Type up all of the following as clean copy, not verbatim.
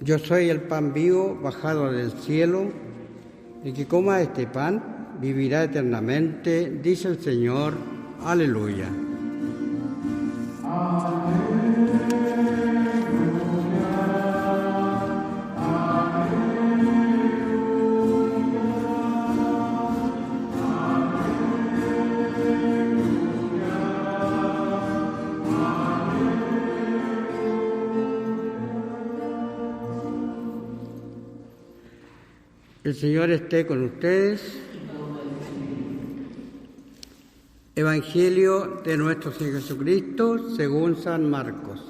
Yo soy el pan vivo bajado del cielo. El que coma este pan vivirá eternamente, dice el Señor. Aleluya. El Señor esté con ustedes. Evangelio de nuestro Señor Jesucristo según San Marcos.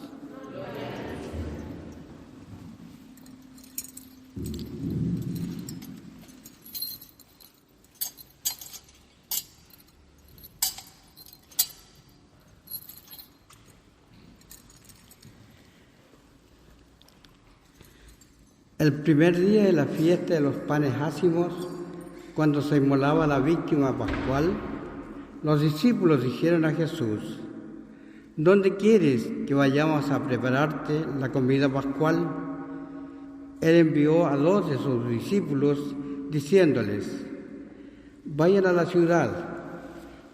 El primer día de la fiesta de los panes ácimos, cuando se inmolaba la víctima pascual, los discípulos dijeron a Jesús: ¿Dónde quieres que vayamos a prepararte la comida pascual? Él envió a 2 de sus discípulos diciéndoles: vayan a la ciudad,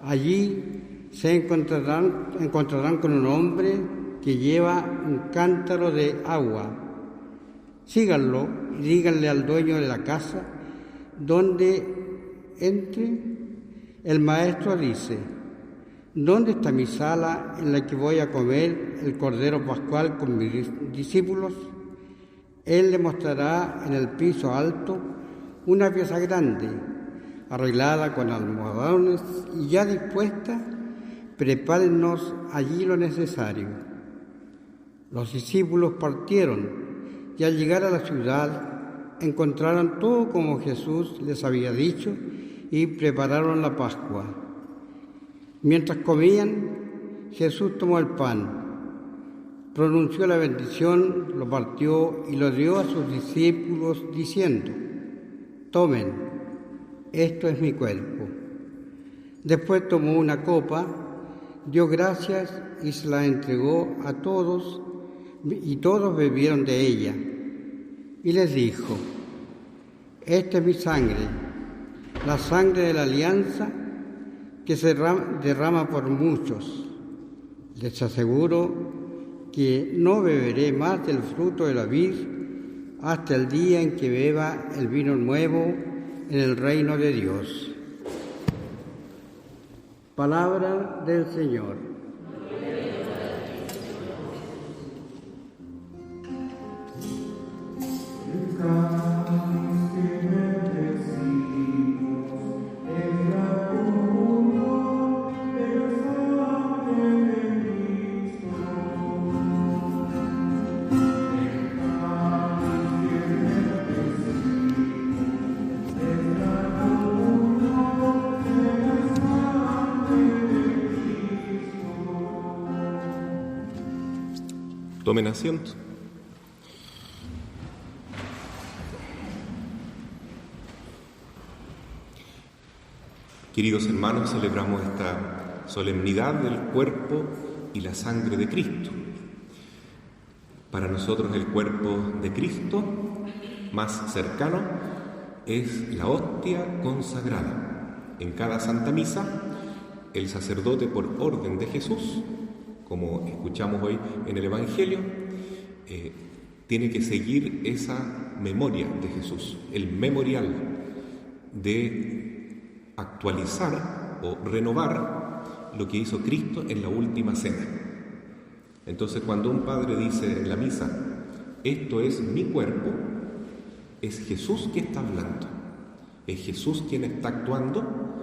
allí se encontrarán con un hombre que lleva un cántaro de agua. Síganlo y díganle al dueño de la casa donde entre. El maestro dice: ¿dónde está mi sala en la que voy a comer el cordero pascual con mis discípulos? Él le mostrará en el piso alto una pieza grande, arreglada con almohadones y ya dispuesta. Prepárennos allí lo necesario. Los discípulos partieron y al llegar a la ciudad encontraron todo como Jesús les había dicho y prepararon la Pascua. Mientras comían, Jesús tomó el pan, pronunció la bendición, lo partió y lo dio a sus discípulos diciendo: tomen, esto es mi cuerpo. Después tomó una copa, dio gracias y se la entregó a todos, y todos bebieron de ella. Y les dijo: esta es mi sangre, la sangre de la alianza que se derrama por muchos. Les aseguro que no beberé más del fruto de la vid hasta el día en que beba el vino nuevo en el reino de Dios. Palabra del Señor. Tomen asiento. Queridos hermanos, celebramos esta solemnidad del cuerpo y la sangre de Cristo. Para nosotros el cuerpo de Cristo más cercano es la hostia consagrada. En cada Santa Misa, el sacerdote, por orden de Jesús, como escuchamos hoy en el Evangelio, tiene que seguir esa memoria de Jesús, el memorial de actualizar o renovar lo que hizo Cristo en la última cena. Entonces, cuando un padre dice en la misa: esto es mi cuerpo, es Jesús que está hablando, es Jesús quien está actuando,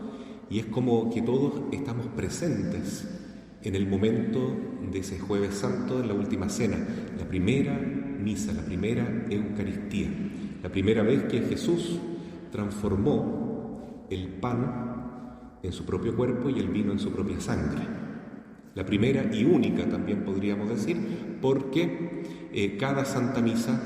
y es como que todos estamos presentes en el momento de ese Jueves Santo, en la última cena, la primera misa, la primera Eucaristía, la primera vez que Jesús transformó el pan en su propio cuerpo y el vino en su propia sangre. La primera y única, también podríamos decir, porque cada Santa Misa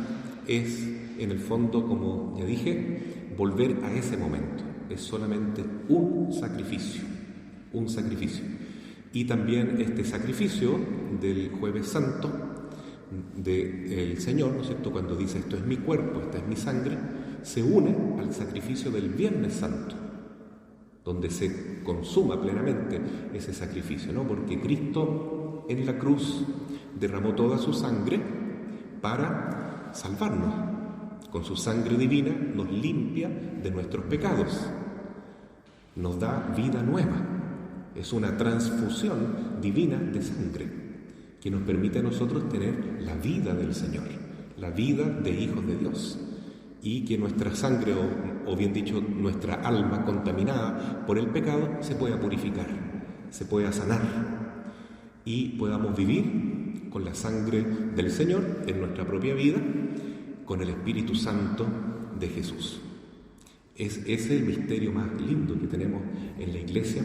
es, en el fondo, como ya dije, volver a ese momento. Es solamente un sacrificio. Y también este sacrificio del Jueves Santo del Señor, ¿no es cierto?, cuando dice esto es mi cuerpo, esta es mi sangre, se une al sacrificio del Viernes Santo, donde se consuma plenamente ese sacrificio, ¿no? Porque Cristo en la cruz derramó toda su sangre para salvarnos. Con su sangre divina nos limpia de nuestros pecados, nos da vida nueva. Es una transfusión divina de sangre que nos permite a nosotros tener la vida del Señor, la vida de hijos de Dios, y que nuestra sangre, o bien dicho, nuestra alma contaminada por el pecado, se pueda purificar, se pueda sanar y podamos vivir con la sangre del Señor en nuestra propia vida, con el Espíritu Santo de Jesús. Ese es el misterio más lindo que tenemos en la Iglesia,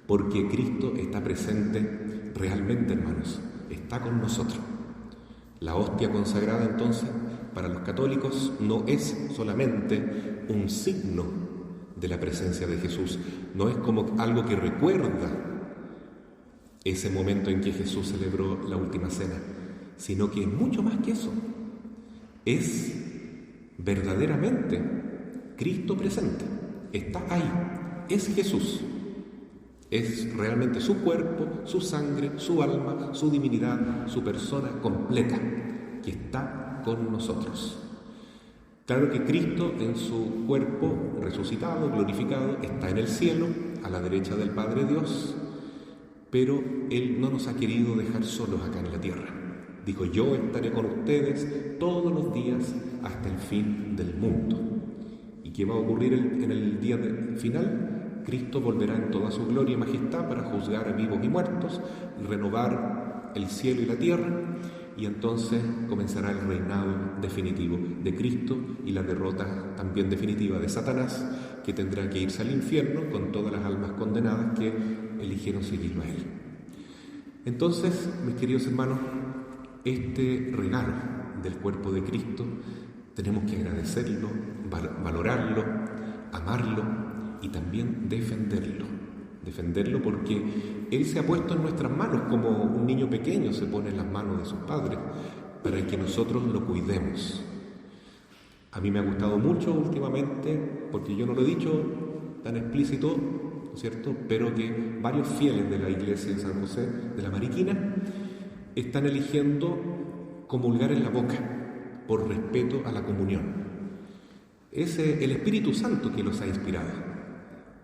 porque Cristo está presente realmente, hermanos, está con nosotros. La hostia consagrada, entonces, para los católicos no es solamente un signo de la presencia de Jesús, no es como algo que recuerda ese momento en que Jesús celebró la última cena, sino que es mucho más que eso. Es verdaderamente Cristo presente, está ahí, es Jesús, es realmente su cuerpo, su sangre, su alma, su divinidad, su persona completa, que está con nosotros. Claro que Cristo en su cuerpo resucitado, glorificado, está en el cielo, a la derecha del Padre Dios, pero Él no nos ha querido dejar solos acá en la tierra. Dijo, yo estaré con ustedes todos los días hasta el fin del mundo. ¿Y qué va a ocurrir en el día final? Cristo volverá en toda su gloria y majestad para juzgar a vivos y muertos, renovar el cielo y la tierra, y entonces comenzará el reinado definitivo de Cristo y la derrota también definitiva de Satanás, que tendrá que irse al infierno con todas las almas condenadas que eligieron seguirlo a Él. Entonces, mis queridos hermanos, este regalo del cuerpo de Cristo tenemos que agradecerlo, valorarlo, amarlo y también defenderlo porque Él se ha puesto en nuestras manos como un niño pequeño se pone en las manos de sus padres para que nosotros lo cuidemos. A mí me ha gustado mucho últimamente, porque yo no lo he dicho tan explícito, ¿no es cierto?, pero que varios fieles de la iglesia de San José de la Mariquina están eligiendo comulgar en la boca por respeto a la comunión. Es el Espíritu Santo que los ha inspirado,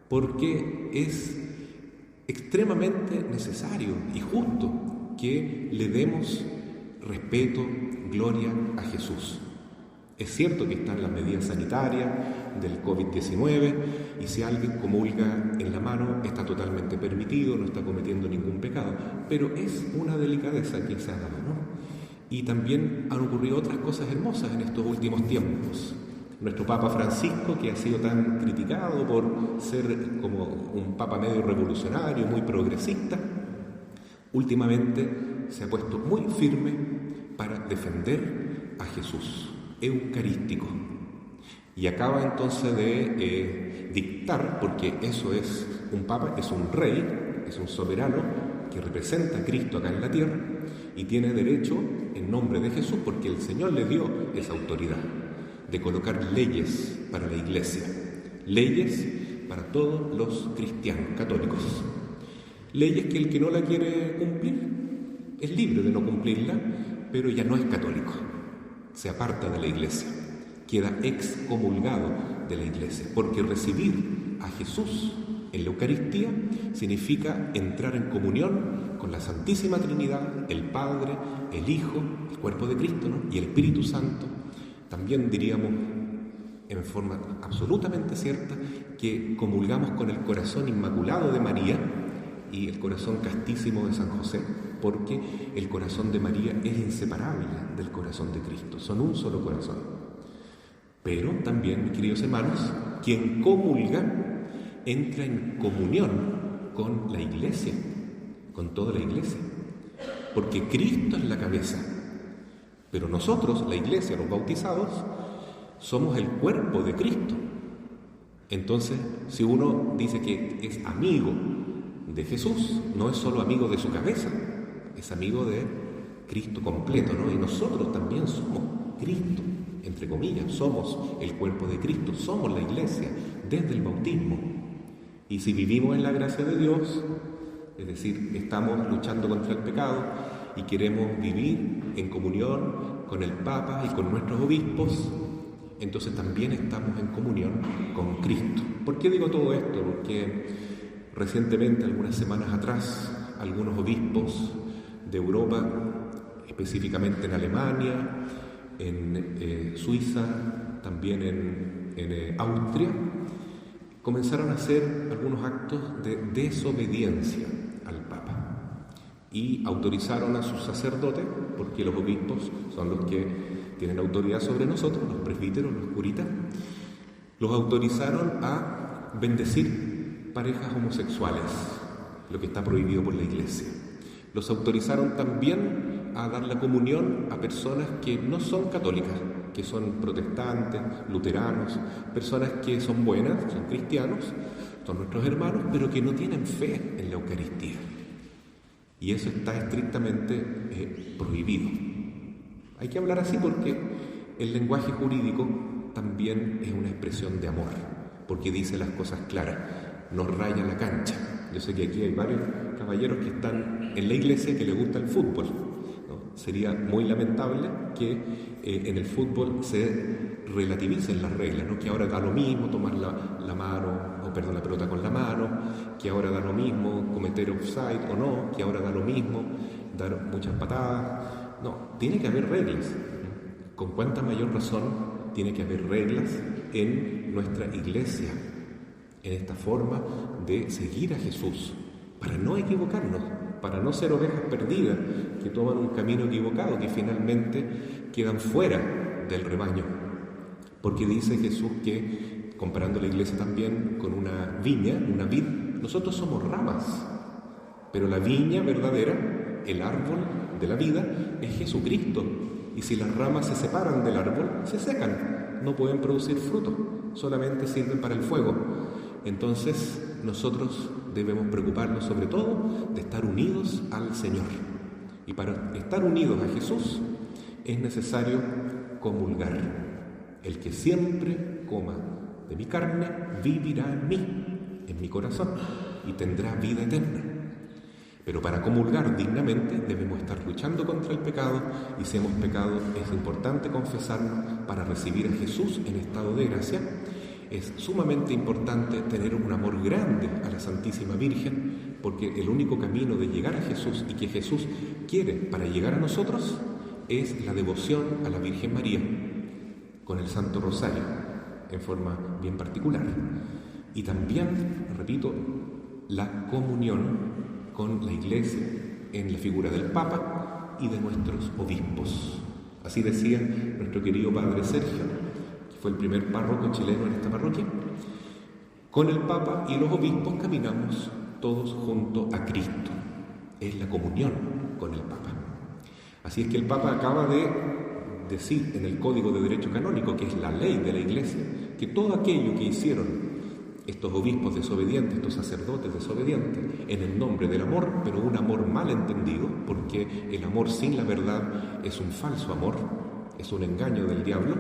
porque es extremadamente necesario y justo que le demos respeto, gloria a Jesús. Es cierto que están las medidas sanitarias del COVID-19 y si alguien comulga en la mano está totalmente permitido, no está cometiendo ningún pecado, pero es una delicadeza que se ha dado, ¿no? Y también han ocurrido otras cosas hermosas en estos últimos tiempos. Nuestro Papa Francisco, que ha sido tan criticado por ser como un Papa medio revolucionario, muy progresista, últimamente se ha puesto muy firme para defender a Jesús eucarístico. Y acaba entonces de dictar, porque eso es un Papa, es un rey, es un soberano que representa a Cristo acá en la tierra y tiene derecho en nombre de Jesús, porque el Señor le dio esa autoridad de colocar leyes para la Iglesia, leyes para todos los cristianos católicos, leyes que el que no la quiere cumplir es libre de no cumplirla, pero ya no es católico, se aparta de la Iglesia, queda excomulgado de la Iglesia, porque recibir a Jesús en la Eucaristía significa entrar en comunión con la Santísima Trinidad, el Padre, el Hijo, el cuerpo de Cristo, ¿no?, y el Espíritu Santo. También diríamos en forma absolutamente cierta que comulgamos con el corazón inmaculado de María y el corazón castísimo de San José, porque el corazón de María es inseparable del corazón de Cristo, son un solo corazón. Pero también, mis queridos hermanos, quien comulga entra en comunión con la Iglesia, con toda la Iglesia, porque Cristo es la cabeza, pero nosotros, la Iglesia, los bautizados, somos el cuerpo de Cristo. Entonces, si uno dice que es amigo de Jesús, no es solo amigo de su cabeza, es amigo de Cristo completo, ¿no? Y nosotros también somos Cristo, entre comillas, somos el cuerpo de Cristo, somos la iglesia desde el bautismo. Y si vivimos en la gracia de Dios, es decir, estamos luchando contra el pecado y queremos vivir en comunión con el Papa y con nuestros obispos, entonces también estamos en comunión con Cristo. ¿Por qué digo todo esto? Porque recientemente, algunas semanas atrás, algunos obispos de Europa, específicamente en Alemania, en Suiza, también en Austria, comenzaron a hacer algunos actos de desobediencia al Papa y autorizaron a sus sacerdotes, porque los obispos son los que tienen autoridad sobre nosotros, los presbíteros, los curitas, los autorizaron a bendecir parejas homosexuales, lo que está prohibido por la Iglesia. Los autorizaron también a dar la comunión a personas que no son católicas, que son protestantes, luteranos, personas que son buenas, son cristianos, son nuestros hermanos, pero que no tienen fe en la Eucaristía. Y eso está estrictamente prohibido. Hay que hablar así porque el lenguaje jurídico también es una expresión de amor, porque dice las cosas claras, no raya la cancha. Yo sé que aquí hay varios caballeros que están en la iglesia que les gusta el fútbol, ¿no? Sería muy lamentable que en el fútbol se relativicen las reglas, ¿no? Que ahora da lo mismo tomar la pelota con la mano, que ahora da lo mismo cometer offside o no, que ahora da lo mismo dar muchas patadas. No, tiene que haber reglas. Con cuánta mayor razón tiene que haber reglas en nuestra iglesia, en esta forma de seguir a Jesús, para no equivocarnos, para no ser ovejas perdidas que toman un camino equivocado, que finalmente quedan fuera del rebaño. Porque dice Jesús que, comparando la iglesia también con una viña, una vid, nosotros somos ramas, pero la viña verdadera, el árbol de la vida, es Jesucristo. Y si las ramas se separan del árbol, se secan, no pueden producir fruto, solamente sirven para el fuego. Entonces nosotros debemos preocuparnos sobre todo de estar unidos al Señor. Y para estar unidos a Jesús es necesario comulgar. El que siempre coma de mi carne vivirá en mí, en mi corazón, y tendrá vida eterna. Pero para comulgar dignamente debemos estar luchando contra el pecado, y si hemos pecado es importante confesarnos para recibir a Jesús en estado de gracia. Es sumamente importante tener un amor grande a la Santísima Virgen, porque el único camino de llegar a Jesús y que Jesús quiere para llegar a nosotros es la devoción a la Virgen María, con el Santo Rosario, en forma bien particular. Y también, repito, la comunión con la Iglesia en la figura del Papa y de nuestros obispos. Así decía nuestro querido Padre Sergio, que fue el primer párroco chileno en esta parroquia. Con el Papa y los obispos caminamos todos junto a Cristo. Es la comunión con el Papa. Así es que el Papa acaba de decir en el Código de Derecho Canónico, que es la ley de la Iglesia, que todo aquello que hicieron estos obispos desobedientes, estos sacerdotes desobedientes, en el nombre del amor, pero un amor mal entendido, porque el amor sin la verdad es un falso amor, es un engaño del diablo,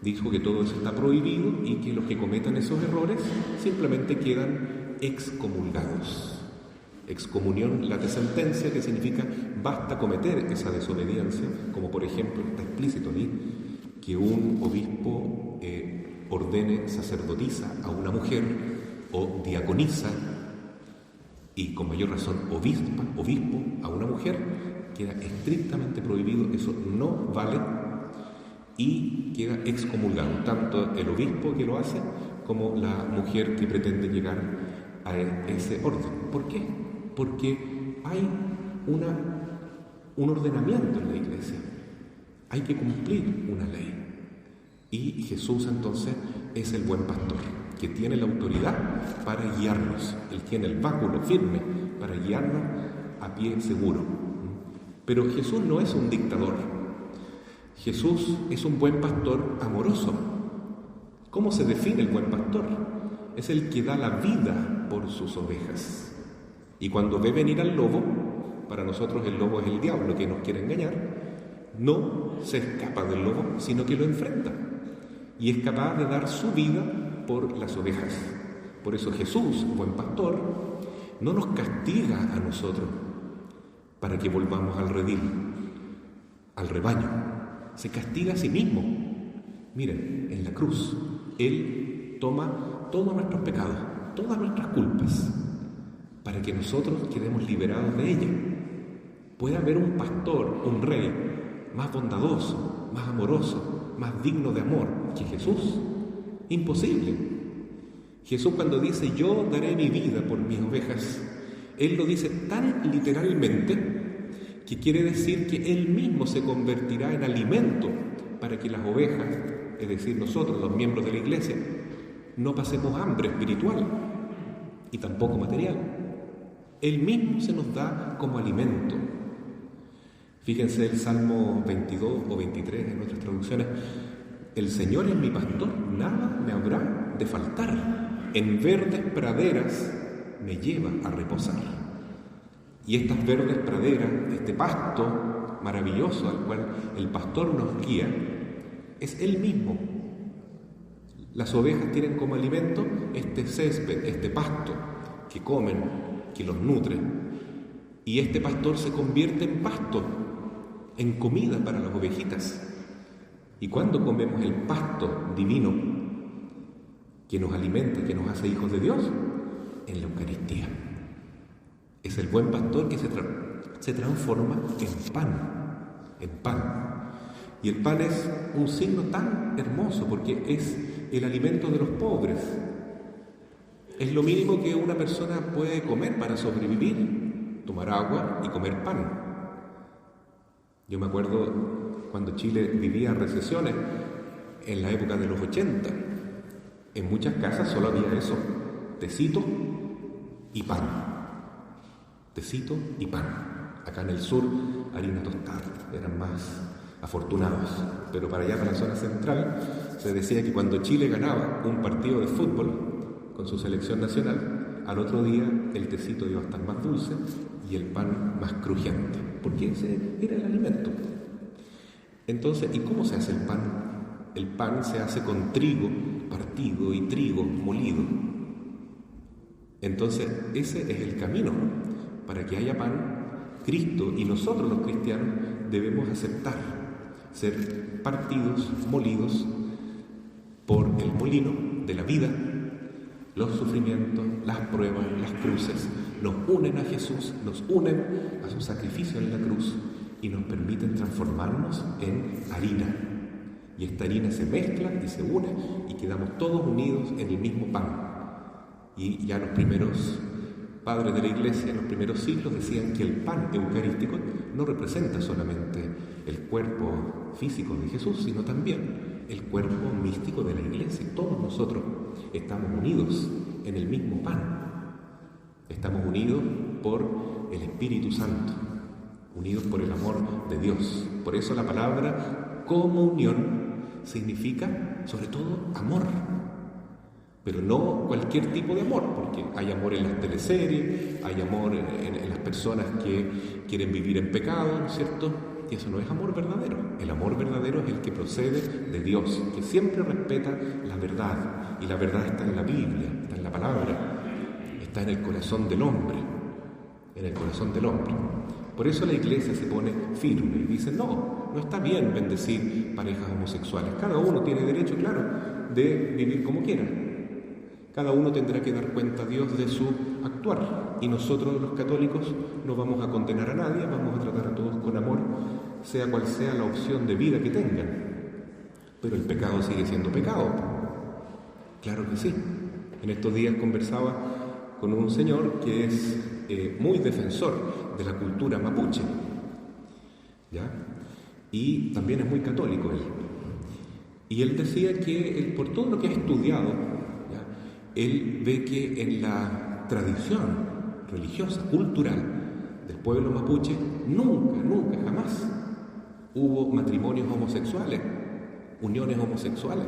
dijo que todo eso está prohibido y que los que cometan esos errores simplemente quedan excomulgados. Excomunión late sentencia, que significa basta cometer esa desobediencia, como por ejemplo está explícito allí, que un obispo ordene sacerdotisa a una mujer o diaconiza, y con mayor razón obispo a una mujer, queda estrictamente prohibido, eso no vale y queda excomulgado, tanto el obispo que lo hace como la mujer que pretende llegar a ese orden. ¿Por qué? Porque hay un ordenamiento en la Iglesia, hay que cumplir una ley. Y Jesús entonces es el buen pastor, que tiene la autoridad para guiarnos. Él tiene el báculo firme para guiarnos a pie seguro. Pero Jesús no es un dictador. Jesús es un buen pastor amoroso. ¿Cómo se define el buen pastor? Es el que da la vida por sus ovejas. Y cuando ve venir al lobo para nosotros el lobo es el diablo que nos quiere engañar, no se escapa del lobo, sino que lo enfrenta y es capaz de dar su vida por las ovejas. Por eso Jesús, buen pastor, no nos castiga a nosotros para que volvamos al redil, al rebaño. Se castiga a sí mismo. Miren, en la cruz, Él toma todos nuestros pecados, todas nuestras culpas, para que nosotros quedemos liberados de ella. Puede haber un pastor, un rey, más bondadoso, más amoroso, más digno de amor que Jesús. Imposible. Jesús, cuando dice yo daré mi vida por mis ovejas, Él lo dice tan literalmente que quiere decir que Él mismo se convertirá en alimento para que las ovejas, es decir, nosotros, los miembros de la iglesia, no pasemos hambre espiritual y tampoco material. Él mismo se nos da como alimento. Fíjense el Salmo 22 o 23 en nuestras traducciones. El Señor es mi pastor, nada me habrá de faltar. En verdes praderas me lleva a reposar. Y estas verdes praderas, este pasto maravilloso al cual el pastor nos guía, es Él mismo. Las ovejas tienen como alimento este césped, este pasto que comen, que los nutre. Y este pastor se convierte en pasto, en comida para las ovejitas. Y cuando comemos el pasto divino que nos alimenta, que nos hace hijos de Dios, en la Eucaristía. Es el buen pastor que se transforma en pan. Y el pan es un signo tan hermoso porque es el alimento de los pobres. Es lo mínimo que una persona puede comer para sobrevivir, tomar agua y comer pan. Yo me acuerdo cuando Chile vivía recesiones en la época de los 80. En muchas casas solo había eso, tecito y pan. Tecito y pan. Acá en el sur, harina tostada, eran más afortunados. Pero para allá, para la zona central, se decía que cuando Chile ganaba un partido de fútbol con su selección nacional, al otro día el tecito iba a estar más dulce y el pan más crujiente, porque ese era el alimento. Entonces, ¿y cómo se hace el pan? El pan se hace con trigo partido y trigo molido. Entonces, ese es el camino. Para que haya pan, Cristo y nosotros los cristianos debemos aceptar ser partidos, molidos por el molino de la vida. Los sufrimientos, las pruebas, las cruces nos unen a Jesús, nos unen a su sacrificio en la cruz y nos permiten transformarnos en harina. Y esta harina se mezcla y se une y quedamos todos unidos en el mismo pan. Y ya los primeros padres de la Iglesia en los primeros siglos decían que el pan eucarístico no representa solamente el cuerpo físico de Jesús, sino también el cuerpo místico de la Iglesia. Todos nosotros estamos unidos en el mismo pan. Estamos unidos por el Espíritu Santo, unidos por el amor de Dios. Por eso la palabra comunión significa, sobre todo, amor. Pero no cualquier tipo de amor, porque hay amor en las teleseries, hay amor en las personas que quieren vivir en pecado, ¿no es cierto? Y eso no es amor verdadero. El amor verdadero es el que procede de Dios, que siempre respeta la verdad. Y la verdad está en la Biblia, está en la palabra, está en el corazón del hombre, en el corazón del hombre. Por eso la Iglesia se pone firme y dice, no está bien bendecir parejas homosexuales. Cada uno tiene derecho, claro, de vivir como quiera. Cada uno tendrá que dar cuenta a Dios de su actuar. Y nosotros, los católicos, no vamos a condenar a nadie, vamos a tratar a todos con amor, sea cual sea la opción de vida que tengan. Pero el pecado sigue siendo pecado. Claro que sí. En estos días conversaba con un señor que es muy defensor de la cultura mapuche, ¿ya? Y también es muy católico él. Y él decía que por todo lo que ha estudiado, él ve que en la tradición religiosa, cultural del pueblo mapuche, nunca, jamás hubo matrimonios homosexuales, uniones homosexuales.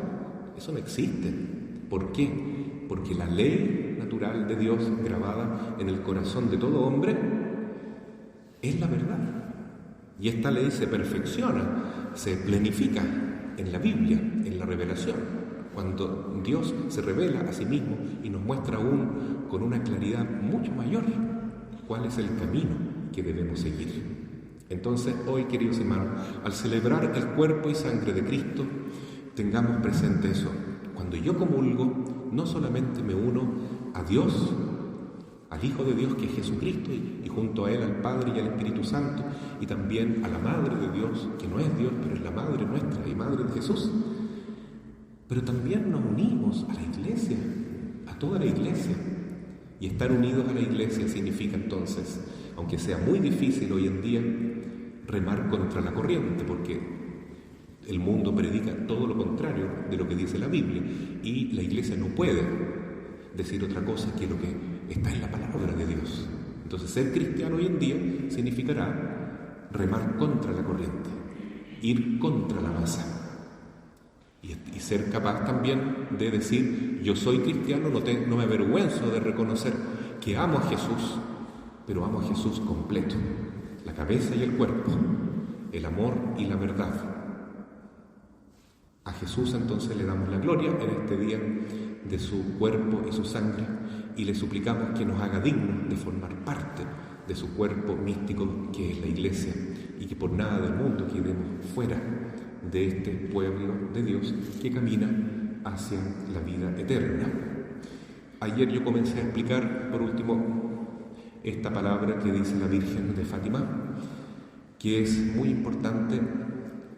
Eso no existe. ¿Por qué? Porque la ley natural de Dios grabada en el corazón de todo hombre es la verdad. Y esta ley se perfecciona, se plenifica en la Biblia, en la revelación, cuando Dios se revela a sí mismo y nos muestra aún con una claridad mucho mayor cuál es el camino que debemos seguir. Entonces, hoy, queridos hermanos, al celebrar el cuerpo y sangre de Cristo, tengamos presente eso. Cuando yo comulgo, no solamente me uno a Dios, al Hijo de Dios que es Jesucristo, y junto a Él al Padre y al Espíritu Santo, y también a la Madre de Dios, que no es Dios, pero es la Madre nuestra y Madre de Jesús. Pero también nos unimos a la Iglesia, a toda la Iglesia. Y estar unidos a la Iglesia significa entonces, aunque sea muy difícil hoy en día, remar contra la corriente, porque el mundo predica todo lo contrario de lo que dice la Biblia, y la Iglesia no puede decir otra cosa que lo que está en la palabra de Dios. Entonces, ser cristiano hoy en día significará remar contra la corriente, ir contra la masa, y ser capaz también de decir: yo soy cristiano, no me avergüenzo de reconocer que amo a Jesús, pero amo a Jesús completo, la cabeza y el cuerpo, el amor y la verdad. A Jesús entonces le damos la gloria en este día de su cuerpo y su sangre, y le suplicamos que nos haga dignos de formar parte de su cuerpo místico que es la Iglesia, y que por nada del mundo quedemos fuera de este pueblo de Dios que camina hacia la vida eterna. Ayer yo comencé a explicar, por último, esta palabra que dice la Virgen de Fátima, que es muy importante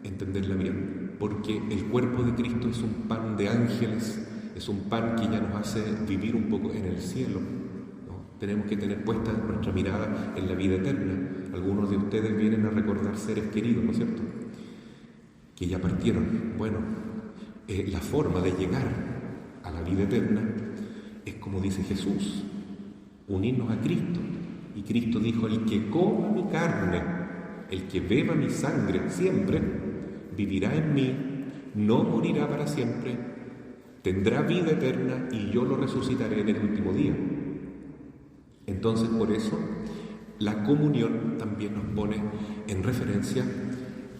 entenderla bien, porque el cuerpo de Cristo es un pan de ángeles, es un pan que ya nos hace vivir un poco en el cielo, ¿no? Tenemos que tener puesta nuestra mirada en la vida eterna. Algunos de ustedes vienen a recordar seres queridos, ¿no es cierto?, que ya partieron. Bueno, la forma de llegar a la vida eterna es como dice Jesús, unirnos a Cristo. Y Cristo dijo: el que coma mi carne, el que beba mi sangre siempre, vivirá en mí, no morirá para siempre, tendrá vida eterna y yo lo resucitaré en el último día. Entonces, por eso, la comunión también nos pone en referencia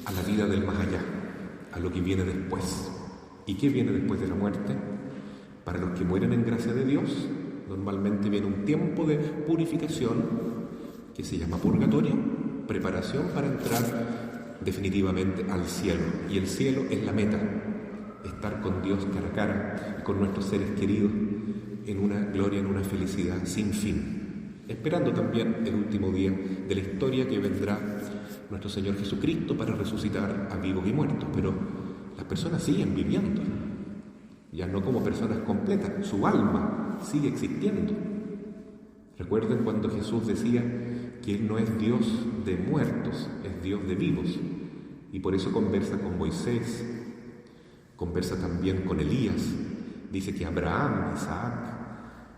a la vida del más allá, a lo que viene después. ¿Y qué viene después de la muerte? Para los que mueren en gracia de Dios, normalmente viene un tiempo de purificación que se llama purgatorio, preparación para entrar definitivamente al cielo. Y el cielo es la meta, estar con Dios cara a cara y con nuestros seres queridos en una gloria, en una felicidad sin fin, esperando también el último día de la historia, que vendrá nuestro Señor Jesucristo para resucitar a vivos y muertos. Pero las personas siguen viviendo, ya no como personas completas, su alma sigue existiendo. Recuerden cuando Jesús decía que Él no es Dios de muertos, es Dios de vivos, y por eso conversa con Moisés, conversa también con Elías. Dice que Abraham, Isaac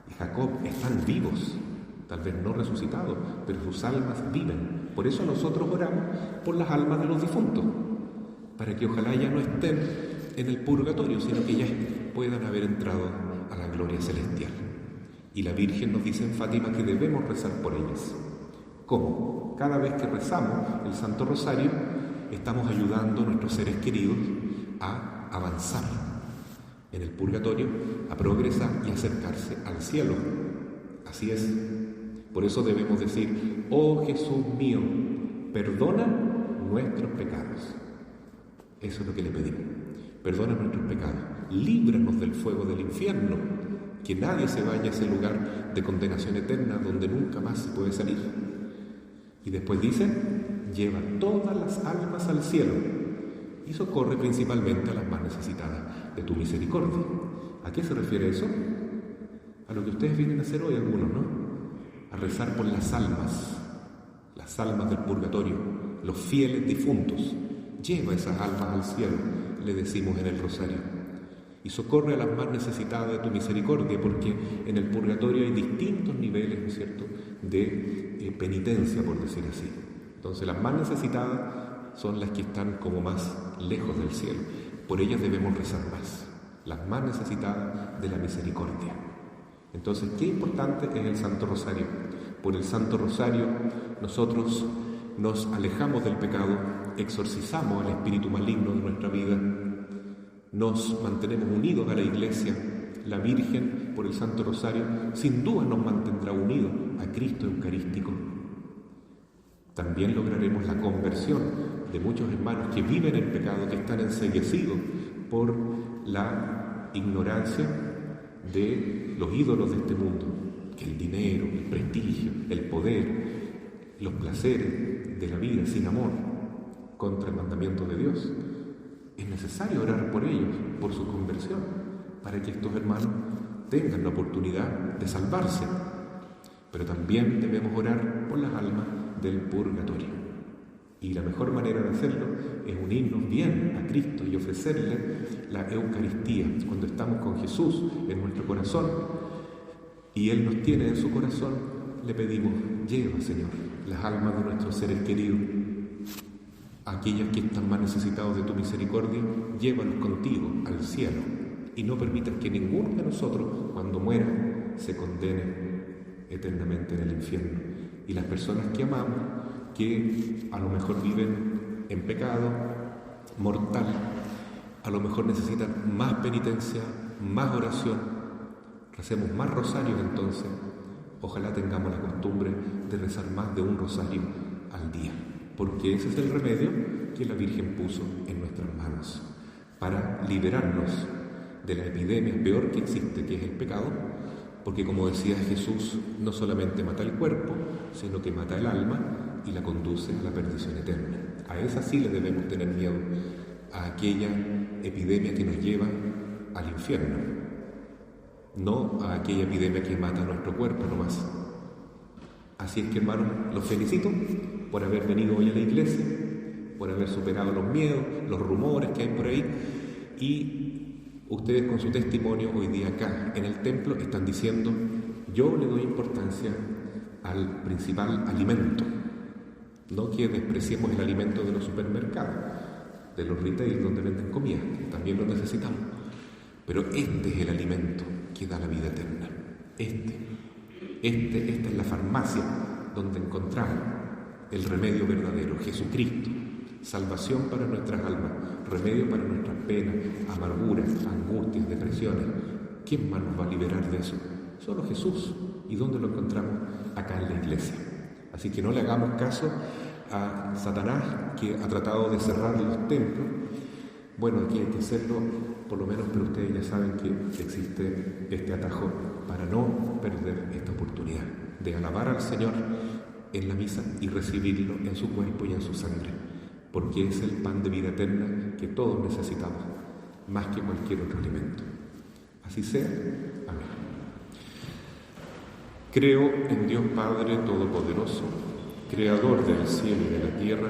y Jacob están vivos, tal vez no resucitados, pero sus almas viven. Por eso nosotros oramos por las almas de los difuntos, para que ojalá ya no estén en el purgatorio, sino que ya puedan haber entrado a la gloria celestial. Y la Virgen nos dice en Fátima que debemos rezar por ellas. ¿Cómo? Cada vez que rezamos el Santo Rosario, estamos ayudando a nuestros seres queridos a avanzar en el purgatorio, a progresar y acercarse al cielo. Así es. Por eso debemos decir: oh Jesús mío, perdona nuestros pecados. Eso es lo que le pedimos. Perdona nuestros pecados, líbranos del fuego del infierno, que nadie se vaya a ese lugar de condenación eterna donde nunca más se puede salir. Y después dice: lleva todas las almas al cielo y socorre principalmente a las más necesitadas de tu misericordia. ¿A qué se refiere eso? A lo que ustedes vienen a hacer hoy algunos, ¿no? A rezar por las almas del purgatorio, los fieles difuntos. Lleva esas almas al cielo, le decimos en el rosario, y socorre a las más necesitadas de tu misericordia, porque en el purgatorio hay distintos niveles, ¿no es cierto?, de penitencia, por decir así. Entonces las más necesitadas son las que están como más lejos del cielo. Por ellas debemos rezar más, las más necesitadas de la misericordia. Entonces, qué importante es el Santo Rosario. Por el Santo Rosario nosotros nos alejamos del pecado, exorcizamos al espíritu maligno de nuestra vida, nos mantenemos unidos a la Iglesia, la Virgen, por el Santo Rosario, sin duda nos mantendrá unidos a Cristo Eucarístico. También lograremos la conversión de muchos hermanos que viven en pecado, que están enceguecidos por la ignorancia de los ídolos de este mundo, que el dinero, el prestigio, el poder, los placeres de la vida sin amor, contra el mandamiento de Dios. Es necesario orar por ellos, por su conversión, para que estos hermanos tengan la oportunidad de salvarse. Pero también debemos orar por las almas del purgatorio. Y la mejor manera de hacerlo es unirnos bien a Cristo y ofrecerle la Eucaristía. Cuando estamos con Jesús en nuestro corazón y Él nos tiene en su corazón, le pedimos: lleva, Señor, las almas de nuestros seres queridos, aquellas que están más necesitados de tu misericordia, llévalos contigo al cielo y no permitas que ninguno de nosotros, cuando muera, se condene eternamente en el infierno. Y las personas que amamos, que a lo mejor viven en pecado mortal, a lo mejor necesitan más penitencia, más oración, recemos más rosarios entonces. Ojalá tengamos la costumbre de rezar más de un rosario al día, porque ese es el remedio que la Virgen puso en nuestras manos para liberarnos de la epidemia peor que existe, que es el pecado, porque, como decía Jesús, no solamente mata el cuerpo, sino que mata el alma y la conduce a la perdición eterna. A esa sí le debemos tener miedo, a aquella epidemia que nos lleva al infierno, no a aquella epidemia que mata nuestro cuerpo nomás. Así es que, hermanos, los felicito por haber venido hoy a la iglesia, por haber superado los miedos, los rumores que hay por ahí, y ustedes con su testimonio hoy día acá en el templo están diciendo: yo le doy importancia al principal alimento. No que despreciemos el alimento de los supermercados, de los retail donde venden comida, también lo necesitamos. Pero este es el alimento que da la vida eterna. Esta es la farmacia donde encontramos el remedio verdadero, Jesucristo. Salvación para nuestras almas, remedio para nuestras penas, amarguras, angustias, depresiones. ¿Quién más nos va a liberar de eso? Solo Jesús. ¿Y dónde lo encontramos? Acá en la iglesia. Así que no le hagamos caso a Satanás, que ha tratado de cerrar los templos. Bueno, aquí hay que hacerlo, por lo menos, pero ustedes ya saben que existe este atajo para no perder esta oportunidad de alabar al Señor en la misa y recibirlo en su cuerpo y en su sangre, porque es el pan de vida eterna que todos necesitamos, más que cualquier otro alimento. Así sea. Amén. Creo en Dios Padre Todopoderoso, Creador del cielo y de la tierra,